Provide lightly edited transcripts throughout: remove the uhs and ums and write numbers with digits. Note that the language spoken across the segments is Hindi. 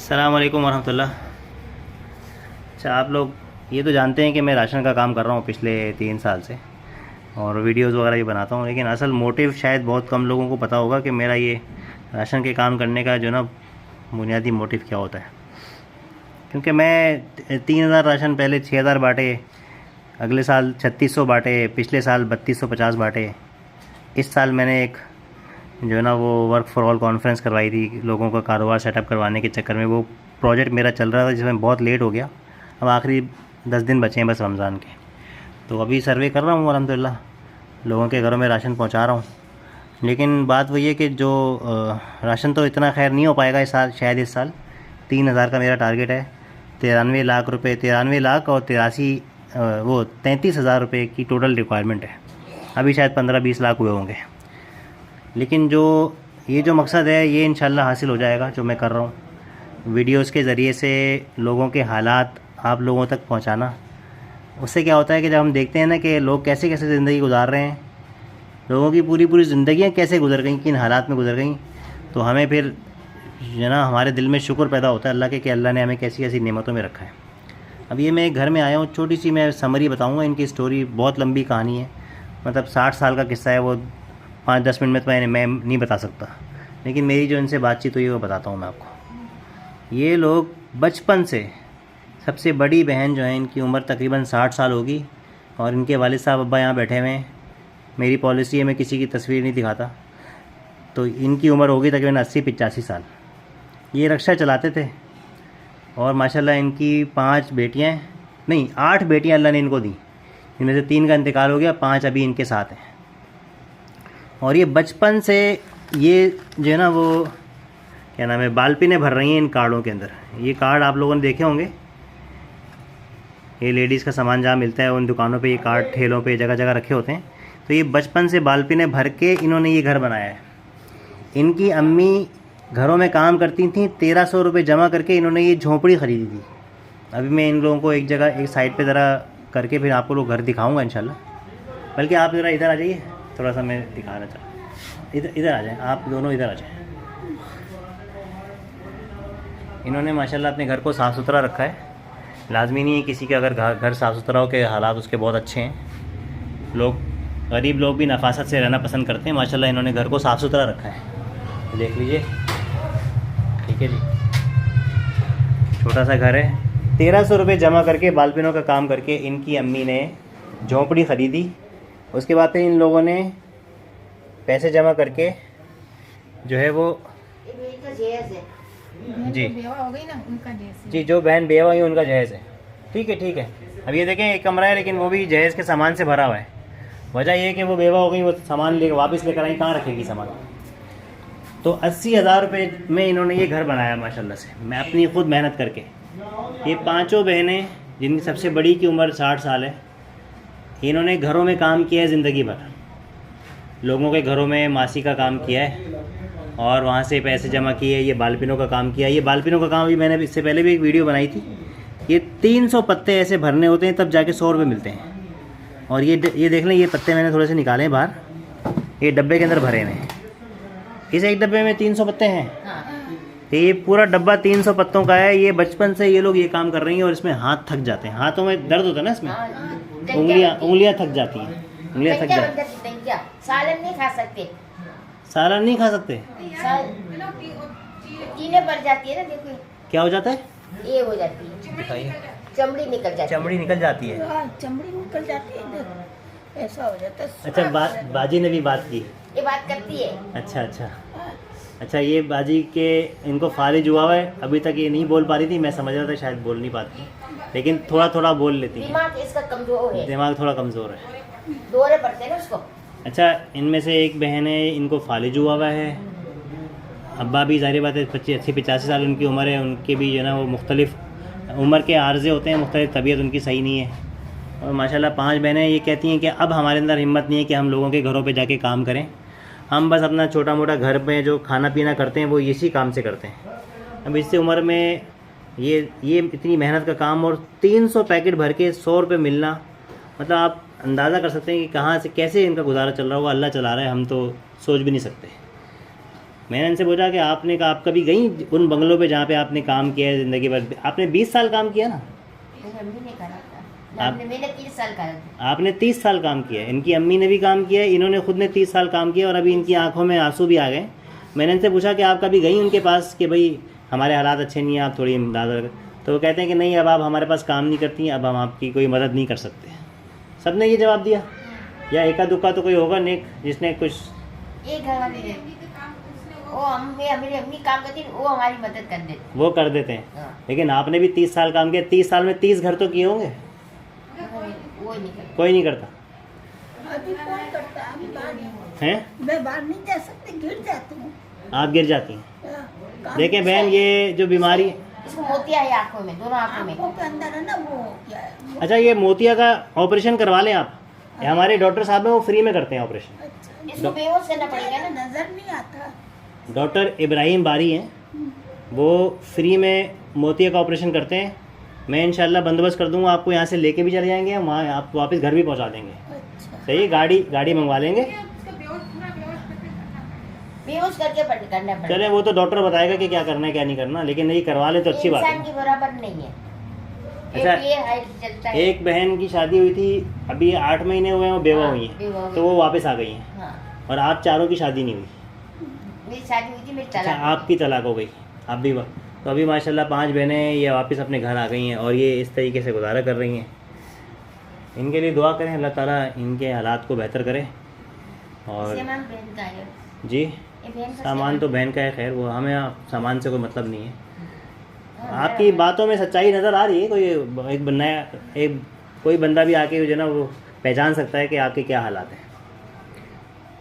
अस्सलाम वालेकुम वरहमतुल्लाह। अच्छा, आप लोग ये तो जानते हैं कि मैं राशन का काम कर रहा हूँ पिछले 3 साल से और वीडियोज़ वगैरह भी बनाता हूँ, लेकिन असल मोटिव शायद बहुत कम लोगों को पता होगा कि मेरा ये राशन के काम करने का जो ना बुनियादी मोटिव क्या होता है। क्योंकि मैं 3,000 राशन पहले 6,000 बाँटे, अगले साल 3600 बाँटे, पिछले साल 3250 बाँटे। इस साल मैंने एक जो है ना वो वर्क फॉर ऑल कॉन्फ्रेंस करवाई थी लोगों का कारोबार सेटअप करवाने के चक्कर में। वो प्रोजेक्ट मेरा चल रहा था जिसमें बहुत लेट हो गया। अब आखिरी 10 दिन बचे हैं बस रमज़ान के, तो अभी सर्वे कर रहा हूँ अल्हम्दुलिल्लाह, लोगों के घरों में राशन पहुँचा रहा हूँ। लेकिन बात वही है कि जो राशन तो इतना खैर नहीं हो पाएगा इस साल, शायद इस साल 3,000 का मेरा टारगेट है। 93 लाख रुपये, 93 लाख और 33,000 रुपये की टोटल रिक्वायरमेंट है। अभी शायद 15-20 लाख हुए होंगे, लेकिन ये जो मकसद है ये इंशाल्लाह हासिल हो जाएगा जो मैं कर रहा हूँ। वीडियोस के ज़रिए से लोगों के हालात आप लोगों तक पहुँचाना, उससे क्या होता है कि जब हम देखते हैं ना कि लोग कैसे कैसे ज़िंदगी गुजार रहे हैं, लोगों की पूरी पूरी ज़िंदगियाँ कैसे गुजर गई, किन हालात में गुजर गई, तो हमें फिर जो ना हमारे दिल में शुक्र पैदा होता है अल्लाह के कि अल्लाह ने हमें कैसी कैसी नेमतों में रखा है। अब ये मैं एक घर में आया हूँ, छोटी सी मैं समरी बताऊँगा इनकी स्टोरी, बहुत लंबी कहानी है, मतलब 60 साल का किस्सा है, वो 5-10 मिनट में तो मैं नहीं बता सकता, लेकिन मेरी जो इनसे बातचीत हुई वो बताता हूँ मैं आपको। ये लोग बचपन से, सबसे बड़ी बहन जो है इनकी उम्र तकरीबन 60 साल होगी और इनके वालिद साहब अब्बा यहाँ बैठे हुए हैं। मेरी पॉलिसी है मैं किसी की तस्वीर नहीं दिखाता, तो इनकी उम्र होगी तकरीबन 80-85 साल। ये रिक्शा चलाते थे और माशाल्लाह इनकी 5 बेटियाँ, नहीं 8 बेटियाँ अल्लाह ने इनको दी, इनमें से 3 का इंतकाल हो गया, 5 अभी इनके साथ हैं। और ये बचपन से ये जो है ना वो क्या नाम है, बालपीने भर रही हैं इन कार्डों के अंदर। ये कार्ड आप लोगों ने देखे होंगे, ये लेडीज़ का सामान जहाँ मिलता है उन दुकानों पे ये कार्ड ठेलों पे जगह जगह रखे होते हैं। तो ये बचपन से बालपीने भर के इन्होंने ये घर बनाया है। इनकी अम्मी घरों में काम करती थी, 1300 रुपये जमा करके इन्होंने ये झोंपड़ी ख़रीदी थी। अभी मैं इन लोगों को एक जगह एक साइड पर ज़रा करके फिर आपको लोग घर दिखाऊँगा इंशाल्लाह। बल्कि आप ज़रा इधर आ जाइए, थोड़ा सा मैं दिखाना चाहता हूँ। इधर आ जाएं, आप दोनों इधर आ जाएं। इन्होंने माशाल्लाह अपने घर को साफ़ सुथरा रखा है। लाजमी नहीं है किसी के अगर घर साफ़ सुथरा हो के हालात उसके बहुत अच्छे हैं। लोग, गरीब लोग भी नफासत से रहना पसंद करते हैं। माशाल्लाह इन्होंने घर को साफ़ सुथरा रखा है, देख लीजिए। ठीक है जी, छोटा सा घर है। 1300 रुपये जमा करके बालपिनों का काम करके इनकी अम्मी ने झोंपड़ी ख़रीदी। उसके बाद फिर इन लोगों ने पैसे जमा करके जो है वो जी बेवा हो गई ना उनका जैसे। जी, जो बहन बेवा हुई उनका जहेज़ है। ठीक है ठीक है। अब ये देखें एक कमरा है लेकिन वो भी जहेज़ के सामान से भरा हुआ है। वजह ये है कि वो बेवा हो गई, वो सामान ले वापस लेकर आई, कहाँ रखेगी सामान। तो 80,000 रुपये में इन्होंने ये घर बनाया माशाल्लाह से, मैं अपनी खुद मेहनत करके। ये 5 बहनें जिनकी सबसे बड़ी की उम्र 60 साल है, इन्होंने घरों में काम किया है ज़िंदगी भर, लोगों के घरों में मासी का काम किया है और वहाँ से पैसे जमा किए। ये बालपिनों का काम किया। ये बालपिनों का काम भी मैंने इससे पहले भी एक वीडियो बनाई थी। ये 300 पत्ते ऐसे भरने होते हैं, तब जाके 100 रुपये मिलते हैं। और ये देख लें, ये पत्ते मैंने थोड़े से निकाले हैं बाहर, ये डब्बे के अंदर भरे हुए हैं। इस एक डब्बे में 300 पत्ते हैं, तो ये पूरा डब्बा 300 पत्तों का है। ये बचपन से ये लोग ये काम कर रही हैं और इसमें हाथ थक जाते हैं, हाथों में दर्द होता है ना, इसमें उंगलियाँ थक जाती हैं, उंगलियाँ थक जाती हैं। सालन नहीं खा सकते, सालन नहीं खा सकते, कीने पड़ जाती है ना। देखो क्या हो जाता है, ये हो जाती है, दिखाइए। चमड़ी निकल जाती है। चमड़ी निकल जाती है। चमड़ी निकल जाती है, ऐसा हो जाता है। अच्छा, बाजी ने भी बात की, ये बात करती है। अच्छा, ये बाजी के इनको फालिज हुआ है, अभी तक ये नहीं बोल पा रही थी। मैं समझ रहा था शायद बोल नहीं पाती, लेकिन थोड़ा थोड़ा बोल लेती है। दिमाग इसका कमजोर है, दिमाग थोड़ा कमज़ोर है। दौरे पड़ते हैं ना उसको। अच्छा, इनमें से एक बहन है, इनको फालिज हुआ है। अब्बा भी ज़ाहिर बात है 80-85 साल उनकी उम्र है, उनके भी जो है ना वो मुख्तलिफ उम्र के आर्जे होते हैं, मुख्तलिफ तबीयत उनकी सही नहीं है। और माशाल्लाह 5 बहनें ये कहती हैं कि अब हमारे अंदर हिम्मत नहीं है कि हम लोगों के घरों पे जाके काम करें, हम बस अपना छोटा मोटा घर पे जो खाना पीना करते हैं वो इसी काम से करते हैं। अब इससे उम्र में ये इतनी मेहनत का काम और 300 पैकेट भर के 100 रुपये मिलना, मतलब आप अंदाज़ा कर सकते हैं कि कहाँ से कैसे इनका गुजारा चल रहा होगा। अल्लाह चला रहा है, हम तो सोच भी नहीं सकते। मैंने इनसे पूछा कि आपने कहा आप कभी गई उन बंगलों पे जहाँ पे आपने काम किया है ज़िंदगी भर? आपने 20 साल काम किया ना? मेरी अम्मी ने करा था, मैंने 30 साल करा था। आपने 30 साल काम किया है, इनकी अम्मी ने भी काम किया है, इन्होंने खुद ने 30 साल काम किया और अभी इनकी आंखों में आंसू भी आ गए। मैंने इनसे पूछा कि आप कभी गई उनके पास कि भाई हमारे हालात अच्छे नहीं हैं, आप थोड़ी इमदाद? तो वो कहते हैं कि नहीं, अब आप हमारे पास काम नहीं करती, अब हम आपकी कोई मदद नहीं कर सकते। सब ने ये जवाब दिया, या एका दुक्का तो कोई होगा नेक जिसने कुछ? एक घर वाली है, वो मेरी अम्मी काम करती है, वो हमारी मदद कर देती, वो कर देते हैं। हाँ। लेकिन आपने भी 30 साल काम किया, 30 साल में 30 घर तो किए होंगे? वो नहीं करती। कोई नहीं करता अभी कौन करता है? अभी बाहर नहीं, हैं? मैं बाहर नहीं जा सकती, गिर जाती हूँ। आप गिर जाती हैं? काम देखें बहन, ये जो बीमारी, इसको मोतिया है आंखों में, दोनों आंखों में, आंखों के अंदर है ना, वो क्या है? अच्छा ये मोतिया का ऑपरेशन करवा लें आप, ये हमारे डॉक्टर साहब हैं, वो फ्री में करते हैं ऑपरेशन। अच्छा, इसको बेहोश करना पड़ेगा ना, नजर नहीं आता। डॉक्टर इब्राहिम बारी हैं, वो फ्री में मोतिया का ऑपरेशन करते हैं। मैं इंशाल्लाह बंदोबस्त कर दूंगा, आपको यहाँ से लेके भी चले जाएंगे, वहाँ आप वापस घर भी पहुँचा देंगे। अच्छा, सही, गाड़ी मंगवा लेंगे। बेहोश करके करना पड़ेगा। चले, वो तो डॉक्टर बताएगा कि क्या करना है क्या नहीं करना, लेकिन नहीं करवा ले तो अच्छी बात इंसान है। के बराबर नहीं है। अच्छा, ये हाइट चलता है। एक बहन की शादी हुई थी, अभी 8 महीने हुए हैं, वो बेवा हुई बेवा हैं, हुई। तो वो वापस आ गई हैं। हाँ, और आप चारों की शादी नहीं हुई? मेरी शादी हुई थी, मेरी अच्छा, तलाक। आपकी तलाक हो गई, आप भी तो अभी माशाल्लाह 5 बहनें ये वापस अपने घर आ गई हैं और ये इस तरीके से गुजारा कर रही हैं। इनके लिए दुआ करें, अल्लाह ताला इनके हालात को बेहतर करे। और सामान बहन का है। जी, ये बहन का सामान तो बहन का है, खैर वो हमें सामान से कोई मतलब नहीं है। हाँ, आपकी बातों में सच्चाई नज़र आ रही है, कोई बंदा भी आके जो है ना वो पहचान सकता है कि आपके क्या हालात हैं।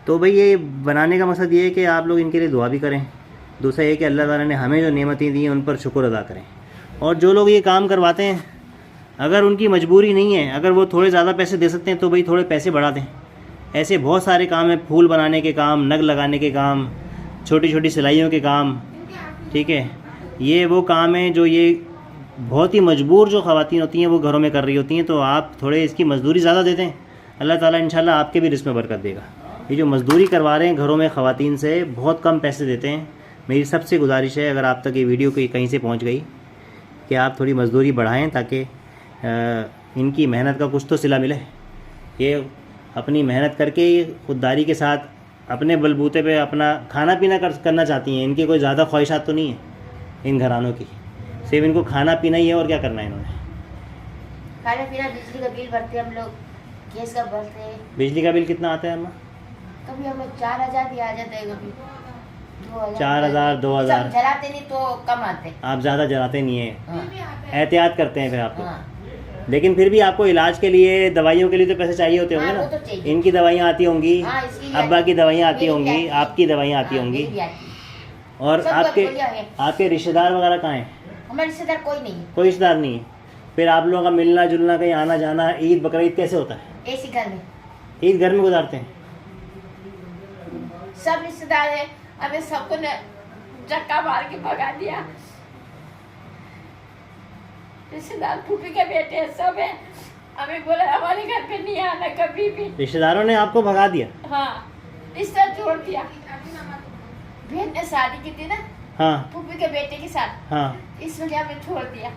तो भाई ये बनाने का मकसद ये है कि आप लोग इनके लिए दुआ भी करें, दूसरा ये कि अल्लाह ताला ने हमें जो नेमतें दी हैं उन पर शुक्र अदा करें। और जो लोग ये काम करवाते हैं, अगर उनकी मजबूरी नहीं है, अगर वो थोड़े ज़्यादा पैसे दे सकते हैं तो भाई थोड़े पैसे बढ़ा दें। ऐसे बहुत सारे काम हैं, फूल बनाने के काम, नग लगाने के काम, छोटी छोटी सिलाइयों के काम, ठीक है। ये वो काम है जो ये बहुत ही मजबूर जो ख़वातीन होती हैं वो घरों में कर रही होती हैं, तो आप थोड़े इसकी मजदूरी ज़्यादा देते हैं, अल्लाह ताला इंशाल्लाह आपके भी रिस्क में बरकत देगा। ये जो मजदूरी करवा रहे हैं घरों में ख़वातीन से, बहुत कम पैसे देते हैं। मेरी सबसे गुजारिश है, अगर आप तक ये वीडियो कहीं से पहुंच गई, कि आप थोड़ी मजदूरी बढ़ाएं ताकि इनकी मेहनत का कुछ तो सिला मिले। ये अपनी मेहनत करके खुददारी के साथ अपने बलबूते पे अपना खाना पीना करना चाहती हैं। इनकी कोई ज़्यादा ख्वाहिशात तो नहीं है इन घरानों की, सिर्फ इनको खाना पीना ही है, और क्या करना है इन्होंने। खाना पीना, बिजली का बिल भरते हम लोग, गैस का भरते हैं। बिजली का बिल कितना आता है अम्मा? कभी हमें 4000 भी आ जाता है, कभी 4000 2000। जलाते नहीं तो कम आते। आप ज़्यादा जलाते नहीं हैं, हाँ, एहतियात करते हैं फिर आप तो। हाँ, लेकिन फिर भी आपको इलाज के लिए, दवाइयों के लिए तो पैसे चाहिए होते होंगे हाँ, ना। वो तो चाहिए। इनकी दवाइयाँ आती होंगी, हाँ, इसकी अब्बा की दवाइयाँ आती मेरी भी होंगी, आती है। आपकी दवाइयाँ आती हाँ, होंगी। मेरी भी आती है। और सब आपके बढ़िया है। आपके रिश्तेदार वगैरह कहाँ हैं? हमारे रिश्तेदार कोई नहीं है, कोई रिश्तेदार नहीं है। फिर आप लोगों का मिलना जुलना, कहीं आना जाना, ईद बकरीद कैसे होता है? ऐसी घर में ईद घर में गुजारते हैं? सब रिश्तेदार है, हमें सबको ने धक्का मार के भगा दिया। रिश्तेदार फूफी के बेटे हैं, सब है, हमें बोला हमारे घर पे नहीं आना कभी भी। रिश्तेदारों ने आपको भगा दिया? हाँ, रिश्ता छोड़ दिया। बहन ने शादी की थी ना हाँ फूफी के बेटे के साथ, हाँ। इस वजह हमें छोड़ दिया।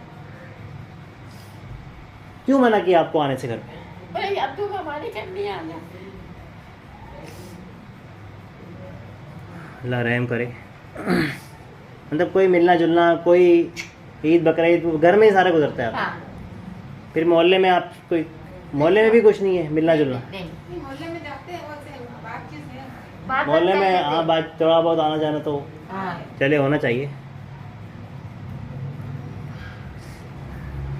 क्यों मना किया आपको आने से घर पे? बोले अब तुम हमारे घर नहीं आना। अल्लाह रहम करे। मतलब कोई मिलना जुलना, कोई ईद बकरीद घर में ही सारा गुजरता है आपका? हाँ, फिर मोहल्ले में आप कोई, मोहल्ले में भी कुछ नहीं है मिलना जुलना? नहीं, मोहल्ले में जाते हैं, वैसे बातचीत है। बात मोहल्ले करते में हैं। हाँ, बात थोड़ा बहुत आना जाना तो हाँ, चले, होना चाहिए।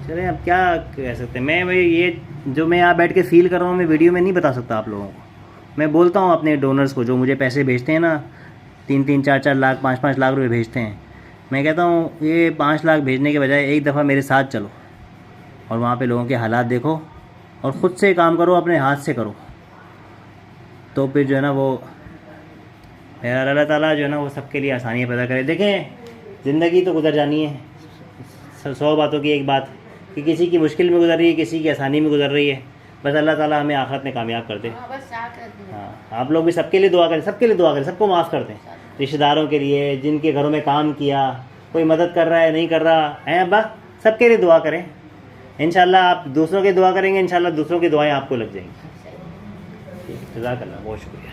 चले, अब क्या कह सकते हैं। मैं भाई ये जो मैं यहाँ बैठ के फील कर रहा हूँ, मैं वीडियो में नहीं बता सकता आप लोगों को। मैं बोलता हूँ अपने डोनर्स को, जो मुझे पैसे भेजते हैं ना, 3-3, 4-4 लाख, 5-5 लाख रुपए भेजते हैं, मैं कहता हूँ ये 5 लाख भेजने के बजाय एक दफ़ा मेरे साथ चलो और वहाँ पे लोगों के हालात देखो और ख़ुद से काम करो, अपने हाथ से करो, तो फिर जो है ना वो यार अल्लाह ताला जो है ना वो सबके लिए आसानियाँ पैदा करे। देखें, ज़िंदगी तो गुजर जानी है, 100 बातों की एक बात कि किसी की मुश्किल में गुजर रही है, किसी की आसानी में गुजर रही है। बस अल्लाह ताला हमें आखिरत में कामयाब कर दे। हाँ, बस आकर हाँ, आप लोग भी सबके लिए दुआ करें, सबके लिए दुआ करें, सबको माफ़ कर दें। रिश्तेदारों के लिए, जिनके घरों में काम किया, कोई मदद कर रहा है नहीं कर रहा है अब्बा, सबके लिए दुआ करें। इंशाल्लाह आप दूसरों की दुआ करेंगे, इंशाल्लाह दूसरों की दुआएं आपको लग जाएंगी। जज़ाकल्लाह, बहुत शुक्रिया।